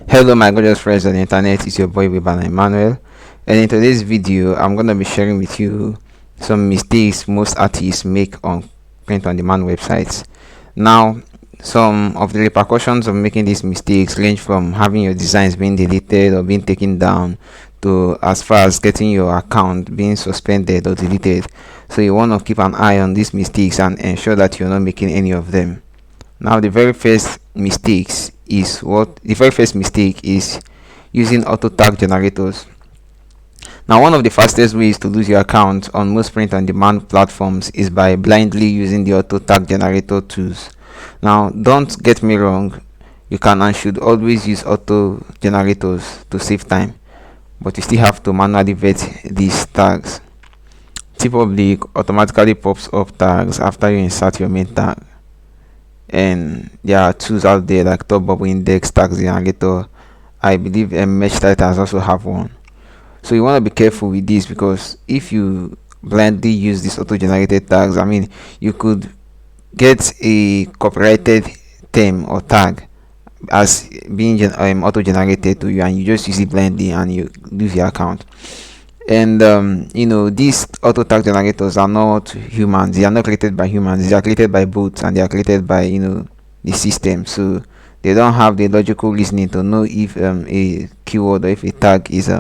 Hello my gorgeous friends on the internet, it's your boy Webana Emmanuel, and in today's video I'm going to be sharing with you some mistakes most artists make on print on demand websites. Now, some of the repercussions of making these mistakes range from having your designs being deleted or being taken down to as far as getting your account being suspended or deleted. So you want to keep an eye on these mistakes and ensure that you're not making any of them. Now the very first mistake is using auto tag generators. Now one of the fastest ways to lose your account on most print on demand platforms is by blindly using the auto tag generator tools. Now don't get me wrong, you can and should always use auto generators to save time, but you still have to manually vet these tags. TPublic automatically pops up tags after you insert your main tag, and there are tools out there like top bubble index, tags generator. I believe mesh titans also have one. So you want to be careful with this, because if you blindly use these auto generated tags, I mean, you could get a copyrighted term or tag as being auto generated to you, and you just use it blindly and you lose your account. And these auto tag generators are not humans, they are not created by humans, they are created by bots, and they are created by the system. So they don't have the logical reasoning to know if a keyword or if a tag is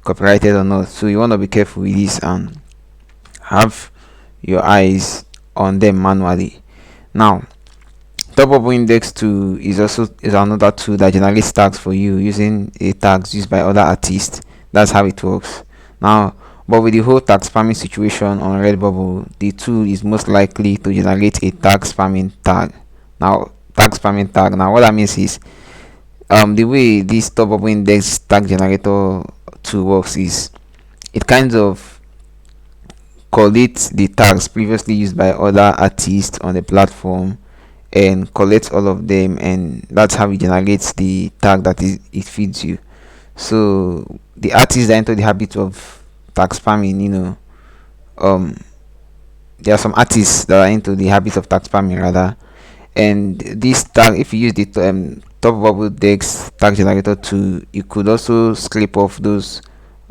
copyrighted or not. So you want to be careful with this and have your eyes on them manually. Now, top bubble index 2 is another tool that generates tags for you using a tags used by other artists. That's how it works. Now, but with the whole tag spamming situation on Redbubble, the tool is most likely to generate a tag spamming tag. Now, what that means is the way this top bubble index tag generator tool works is it kind of collates the tags previously used by other artists on the platform and collects all of them, and that's how it generates the tag that it feeds you. So the artists that into the habit of tag spamming, there are some artists that are into the habit of tag spamming rather, and this tag, if you use the top bubble index tag generator tool, you could also scrape off those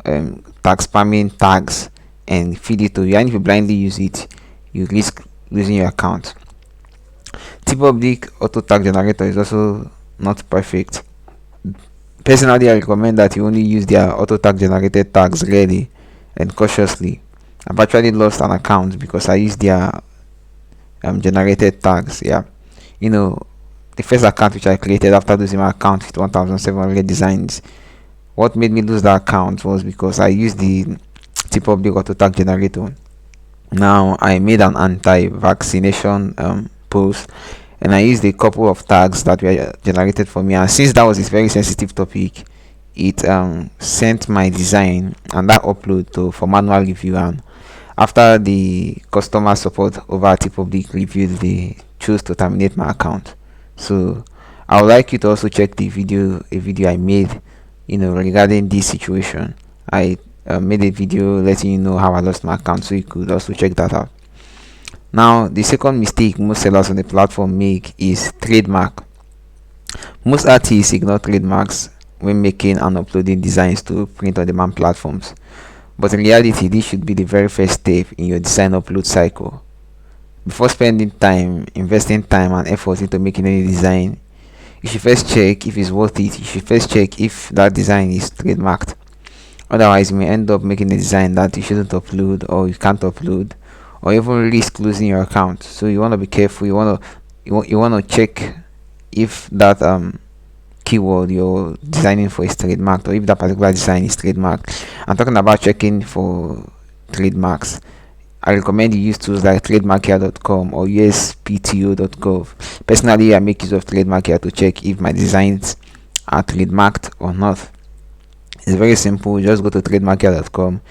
tag spamming tags and feed it to you, and if you blindly use it, you risk losing your account. TPublic auto tag generator is also not perfect. Personally, I recommend that you only use their auto tag generated tags rarely and cautiously. I've actually lost an account because I used their generated tags. Yeah, the first account which I created after losing my account with 1,700 designs. What made me lose that account was because I used the TPublic auto tag generator. Now I made an anti-vaccination post, and I used a couple of tags that were generated for me, and since that was a very sensitive topic, it sent my design and that upload for manual review, and after the customer support over at TPublic reviewed, they chose to terminate my account. So I would like you to also check a video I made regarding this situation. I made a video letting you know how I lost my account, so you could also check that out. Now, the second mistake most sellers on the platform make is trademark. Most artists ignore trademarks when making and uploading designs to print on demand platforms, but in reality, this should be the very first step in your design upload cycle. Before spending time, investing time and effort into making any design, you should first check if it's worth it. You should first check if that design is trademarked. Otherwise, you may end up making a design that you shouldn't upload, or you can't upload, or even risk losing your account. So you want to be careful. You want to check if that keyword you're designing for is trademarked, or if that particular design is trademarked. I'm talking about checking for trademarks. I recommend you use tools like trademarkia.com or uspto.gov. Personally, I make use of Trademarkia to check if my designs are trademarked or not. It's very simple. Just go to trademarkia.com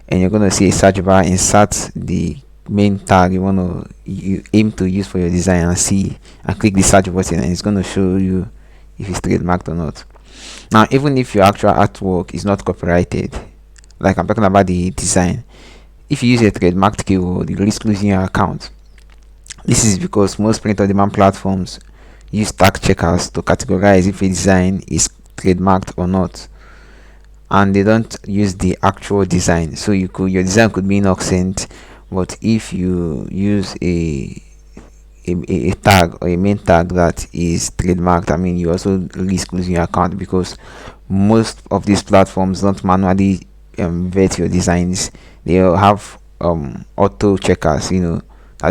and you're going to see a search bar. Insert the main tag you aim to use for your design, and click the search button, and it's going to show you if it's trademarked or not. Now, even if your actual artwork is not copyrighted, like I'm talking about the design, if you use a trademarked keyword, you risk losing your account. This is because most print on demand platforms use tag checkers to categorize if a design is trademarked or not, and they don't use the actual design. So your design could be innocent, but if you use a tag or a main tag that is trademarked, I mean, you also risk losing your account, because most of these platforms don't manually vet your designs. They all have auto checkers, that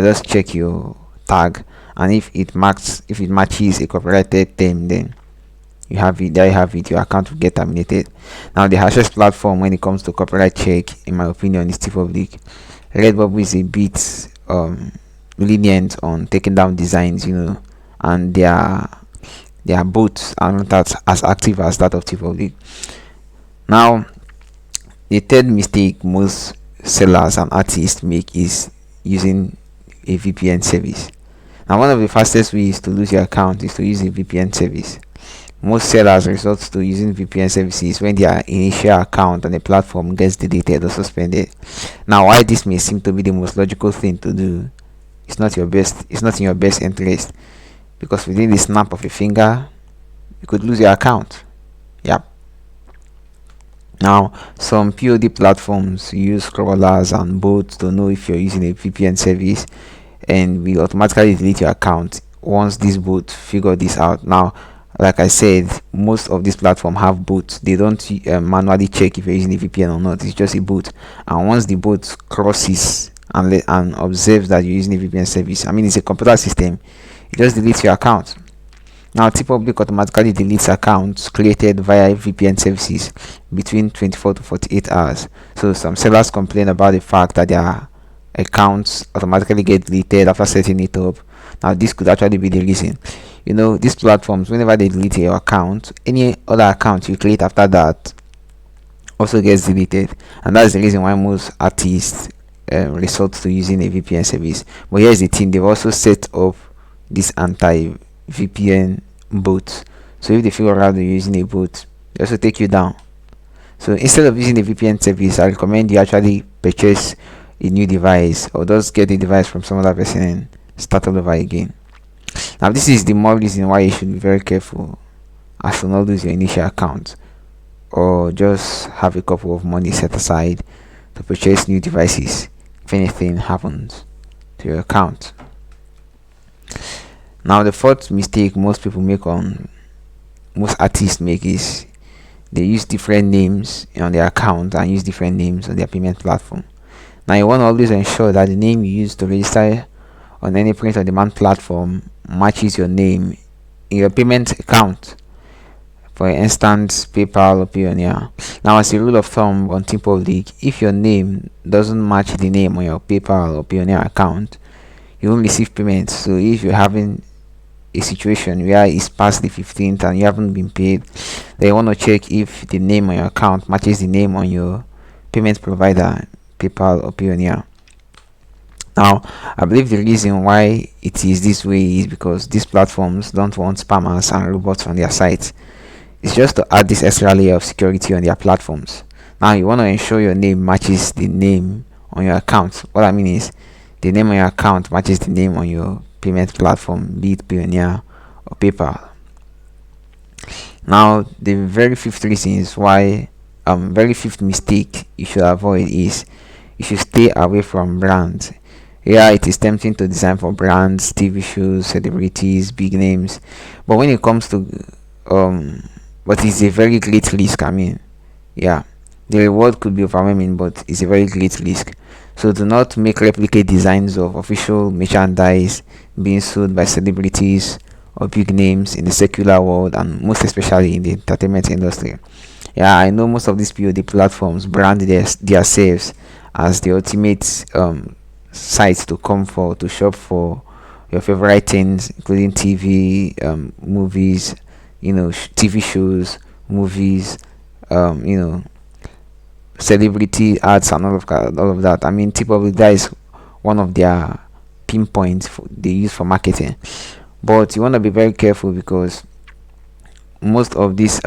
just check your tag, and if it matches a copyrighted term, then you have it. There you have it. Your account will get terminated. Now, the harshest platform when it comes to copyright check, in my opinion, is TeePublic. Redbubble is a bit lenient on taking down designs, and their boots are not as active as that of TeePublic. Now, the third mistake most sellers and artists make is using a VPN service. Now, one of the fastest ways to lose your account is to use a VPN service. Most sellers resort to using VPN services when their initial account on a platform gets deleted or suspended. Now, while this may seem to be the most logical thing to do, it's not in your best interest, because within the snap of a finger, you could lose your account. Yep. Now, some POD platforms use crawlers and bots to know if you're using a VPN service, and will automatically delete your account once these bots figure this out. Now, like I said, most of these platforms have bots. They don't manually check if you're using a VPN or not. It's just a bot, and once the bot crosses and observes that you're using a VPN service, I mean, it's a computer system, it just deletes your account. Now, TeePublic automatically deletes accounts created via VPN services between 24 to 48 hours. So some sellers complain about the fact that their accounts automatically get deleted after setting it up. Now, this could actually be the reason. These platforms, whenever they delete your account, any other account you create after that also gets deleted, and that's the reason why most artists resort to using a VPN service. But here's the thing: they've also set up this anti-VPN boot. So if they figure out you're using a boot, they also take you down. So instead of using a VPN service, I recommend you actually purchase a new device, or just get a device from some other person and start all over again. Now, this is the more reason why you should be very careful as to not lose your initial account, or just have a couple of money set aside to purchase new devices if anything happens to your account. Now, the fourth mistake most artists make is they use different names on their account and use different names on their payment platform. Now, you want to always ensure that the name you use to register on any print on demand platform matches your name in your payment account. For instance, PayPal or Payoneer. Now, as a rule of thumb on TeePublic, if your name doesn't match the name on your PayPal or Payoneer account, you won't receive payments. So if you're having a situation where it's past the 15th and you haven't been paid, then you want to check if the name on your account matches the name on your payment provider, PayPal or Payoneer. Now, I believe the reason why it is this way is because these platforms don't want spammers and robots on their sites. It's just to add this extra layer of security on their platforms. Now, you want to ensure your name matches the name on your account. What I mean is, the name on your account matches the name on your payment platform, be it Payoneer or PayPal. Now, the very fifth mistake you should avoid is you should stay away from brands. Yeah, it is tempting to design for brands, TV shows, celebrities, big names, but when it comes to but it's a very great risk. I mean, yeah, the reward could be overwhelming, but it's a very great risk. So do not make replicate designs of official merchandise being sold by celebrities or big names in the secular world, and most especially in the entertainment industry. Yeah, I know most of these POD platforms brand themselves as the ultimate sites to come for, to shop for your favorite things, including TV, movies, TV shows, movies, celebrity ads and all of that. I mean, TeePublic, that is one of their pinpoints they use for marketing. But you want to be very careful, because most of these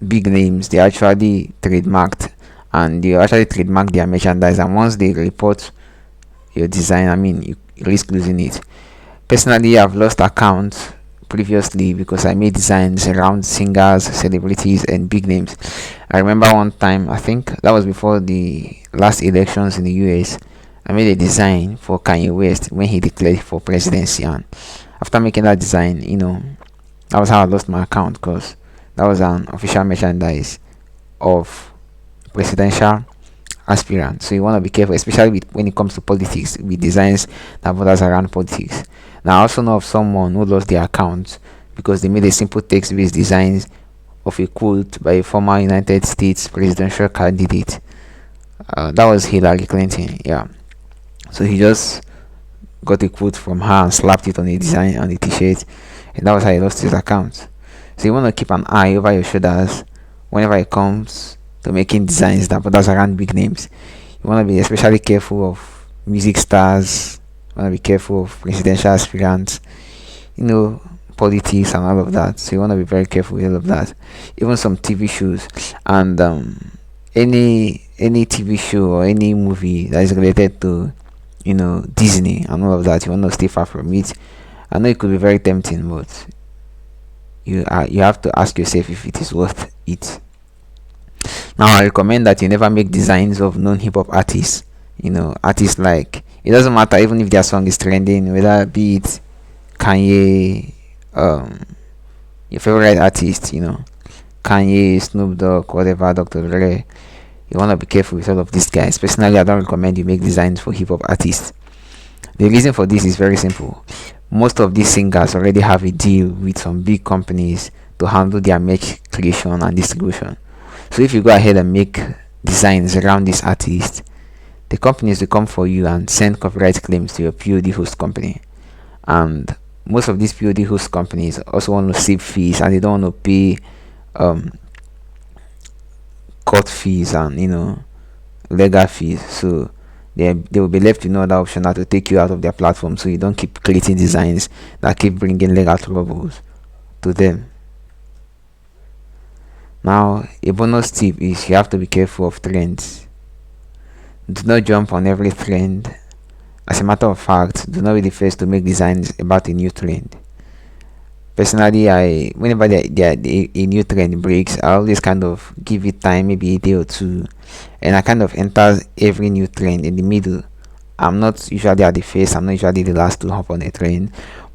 big names, they actually trademarked, and they actually trademark their merchandise, and once they report your design, I mean, you risk losing it. Personally, I've lost accounts previously because I made designs around singers, celebrities, and big names. I remember one time, I think that was before the last elections in the US. I made a design for Kanye West when he declared for presidency, and after making that design, that was how I lost my account because that was an official merchandise of presidential aspirant. So you want to be careful, especially when it comes to politics, with designs that borders around politics. Now, I also know of someone who lost their account because they made a simple text-based design of a quote by a former United States presidential candidate. That was Hillary Clinton. Yeah. So he just got a quote from her and slapped it on a design on the t-shirt, and that was how he lost his account. So you want to keep an eye over your shoulders whenever it comes to making designs that borders around big names. You want to be especially careful of music stars. You want to be careful of presidential aspirants, politics and all of that. So you want to be very careful with all of that. Even some TV shows and any TV show or any movie that is related to Disney and all of that. You want to stay far from it. I know it could be very tempting, but you have to ask yourself if it is worth it. Now, I recommend that you never make designs of known hip hop artists. Artists like, it doesn't matter even if their song is trending, whether be it Kanye, your favorite artist, Kanye, Snoop Dogg, whatever, Dr. Dre. You want to be careful with all of these guys. Personally, I don't recommend you make designs for hip hop artists. The reason for this is very simple. Most of these singers already have a deal with some big companies to handle their merch creation and distribution. So if you go ahead and make designs around this artist, the companies will come for you and send copyright claims to your POD host company. And most of these POD host companies also want to save fees, and they don't want to pay court fees and legal fees. So they will be left with no other option than to take you out of their platform, so you don't keep creating designs that keep bringing legal troubles to them. Now, a bonus tip is you have to be careful of trends. Do not jump on every trend. As a matter of fact, do not be the first to make designs about a new trend. Personally, whenever a new trend breaks, I always kind of give it time, maybe a day or two, and I kind of enter every new trend in the middle. I'm not usually at the first, I'm not usually the last to hop on a trend,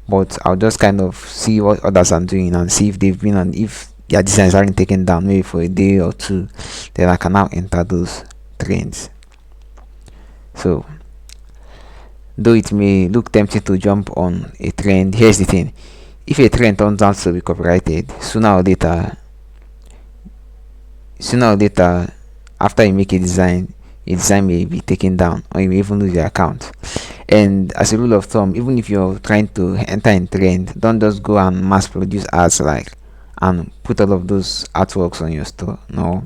but I'll just kind of see what others are doing and see if they've been and if their designs aren't taken down maybe for a day or two, then I can now enter those trends. So, though it may look tempting to jump on a trend, here's the thing. If a trend turns out to be copyrighted, sooner or later, after you make a design may be taken down, or you may even lose your account. And as a rule of thumb, even if you're trying to enter in trend, don't just go and mass produce ads and put all of those artworks on your store. No,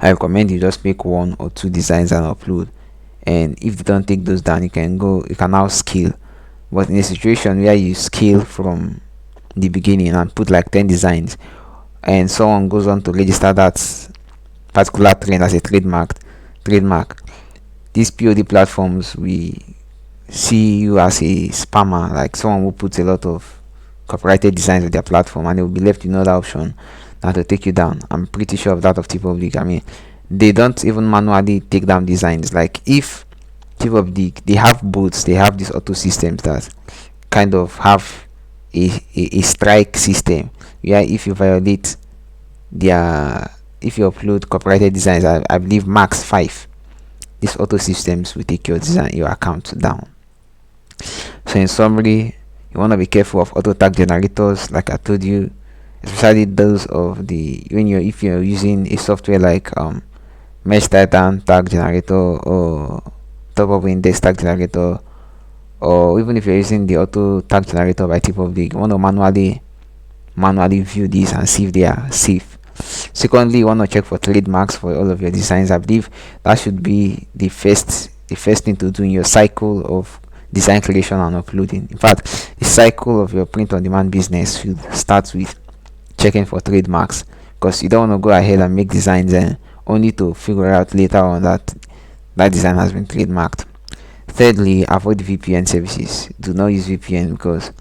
I recommend you just make one or two designs and upload. And if they don't take those down, you can now scale. But in a situation where you scale from the beginning and put like 10 designs, and someone goes on to register that particular trend as a trademark, these POD platforms will see you as a spammer, like someone who puts a lot of copyrighted designs on their platform, and they will be left with no other option than to take you down. I'm pretty sure of that of T-Public. I mean, they don't even manually take down designs. Like if T-Public, they have bots, they have these auto systems that kind of have a strike system where if you violate if you upload copyrighted designs, I believe max 5, these auto systems will take your account down. So in summary, you want to be careful of auto tag generators, like I told you, especially those of if you're using a software like Mesh Titan tag generator or Top of Index tag generator, or even if you're using the auto tag generator by T-Public, you want to manually view these and see if they are safe. Secondly, you want to check for trademarks for all of your designs. I believe that should be the first thing to do in your cycle of design creation and uploading. In fact, the cycle of your print on demand business should start with checking for trademarks, because you don't want to go ahead and make designs and only to figure out later on that design has been trademarked. Thirdly, avoid VPN services. Do not use VPN because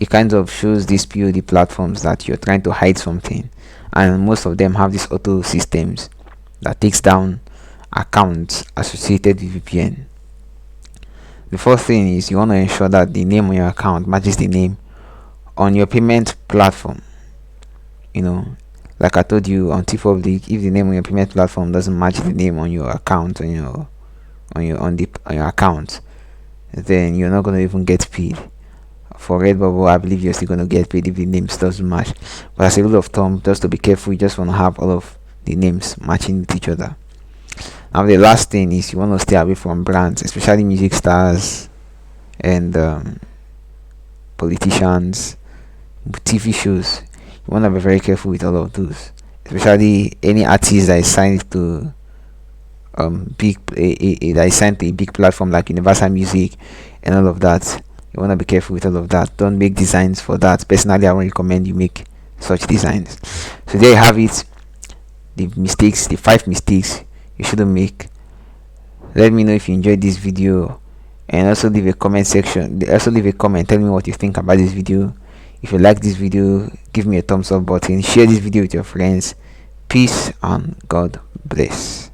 it kind of shows these POD platforms that you're trying to hide something, and most of them have these auto systems that takes down accounts associated with VPN. The first thing is you want to ensure that the name on your account matches the name on your payment platform. You know, like I told you on T-Public, if the name on your payment platform doesn't match the name on your account, on your account, then you're not going to even get paid. For Redbubble, I believe you're still going to get paid if the names doesn't match. But as a rule of thumb, just to be careful, you just want to have all of the names matching with each other. Now the last thing is you want to stay away from brands, especially music stars and politicians, TV shows. You want to be very careful with all of those, especially any artist that is signed to that is signed to a big platform like Universal Music and all of that. You want to be careful with all of that. Don't make designs for that. Personally, I won't recommend you make such designs. So there you have it, the 5 mistakes you shouldn't make. Let me know if you enjoyed this video, and also leave a comment section. Also leave a comment, tell me what you think about this video. If you like this video, give me a thumbs up button, share this video with your friends. Peace and God bless.